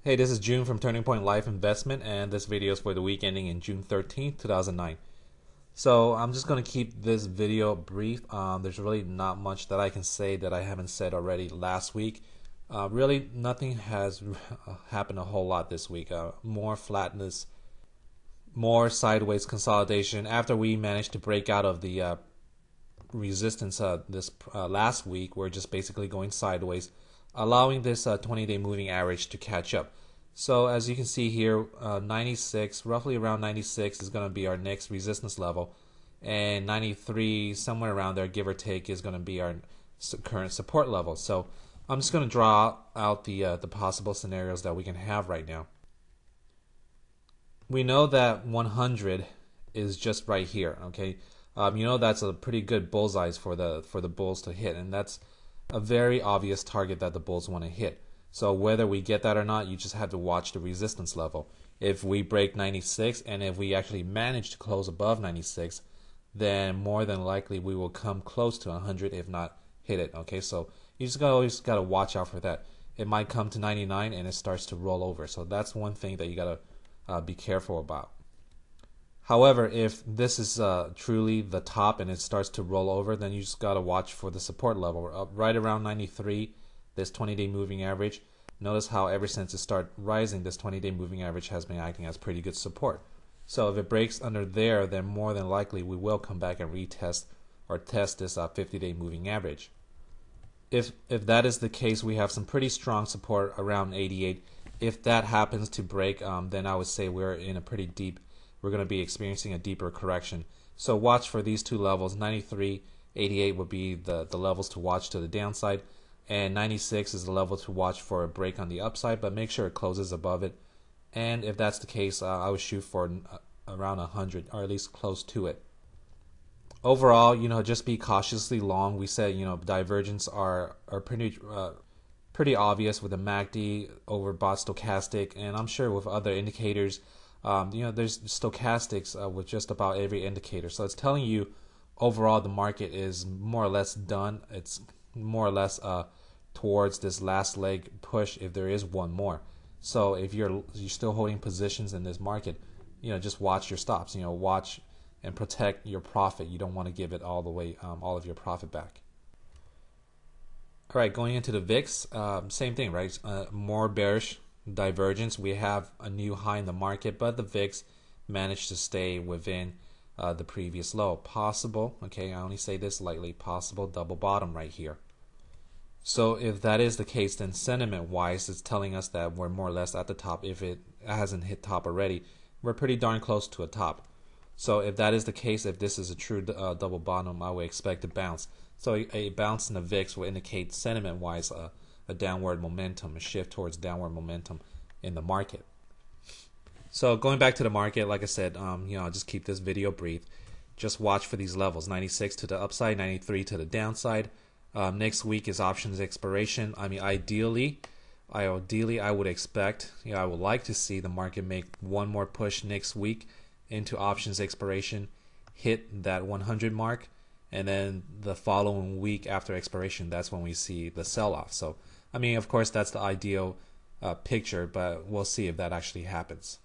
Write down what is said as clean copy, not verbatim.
Hey, this is June from Turning Point Life Investment, and this video is for the week ending in June 13th, 2009. So I'm just going to keep this video brief. There's really not much that I can say that I haven't said already last week. Really, nothing has happened a whole lot this week. More flatness, more sideways consolidation. After we managed to break out of the resistance this last week, we're just basically going sideways, allowing this 20-day moving average to catch up. So as you can see here, 96, roughly around 96 is going to be our next resistance level, and 93, somewhere around there, give or take, is going to be our current support level. So I'm just going to draw out the possible scenarios that we can have right now. We know that 100 is just right here. Okay, you know that's a pretty good bullseye for the bulls to hit, and that's a very obvious target that the bulls want to hit. So whether we get that or not, you just have to watch the resistance level. If we break 96 and if we actually manage to close above 96, then more than likely we will come close to 100, if not hit it. Okay, so you just always got to watch out for that. It might come to 99 and it starts to roll over. So that's one thing that you got to be careful about. However, if this is truly the top and it starts to roll over, then you just got to watch for the support level. Right around 93, this 20-day moving average. Notice how ever since it started rising, this 20-day moving average has been acting as pretty good support. So if it breaks under there, then more than likely we will come back and retest or test this 50-day moving average. If that is the case, we have some pretty strong support around 88. If that happens to break, then I would say we're going to be experiencing a deeper correction. So watch for these two levels. 93, 88 would be the levels to watch to the downside, and 96 is the level to watch for a break on the upside, but make sure it closes above it. And if that's the case, I would shoot for around 100, or at least close to it. Overall, just be cautiously long. We said, divergence are pretty obvious with the MACD over bot stochastic, and I'm sure with other indicators. There's stochastics with just about every indicator. So it's telling you overall the market is more or less done. It's more or less towards this last leg push, if there is one more. So if you're still holding positions in this market, just watch your stops. Watch and protect your profit. You don't want to give it all the way, all of your profit back. All right, going into the VIX, same thing, right? More bearish divergence. We have a new high in the market, but the VIX managed to stay within the previous low. Possible, okay, I only say this lightly, possible double bottom right here. So if that is the case, then sentiment wise, it's telling us that we're more or less at the top. If it hasn't hit top already, we're pretty darn close to a top. So if that is the case, if this is a true double bottom, I would expect a bounce. So a bounce in the VIX will indicate sentiment wise a downward momentum, a shift towards downward momentum in the market. So going back to the market, like I said, I'll just keep this video brief. Just watch for these levels: 96 to the upside, 93 to the downside. Next week is options expiration. I mean, ideally, I would expect, I would like to see the market make one more push next week into options expiration, hit that 100 mark, and then the following week after expiration, that's when we see the sell-off. So, I mean, of course, that's the ideal picture, but we'll see if that actually happens.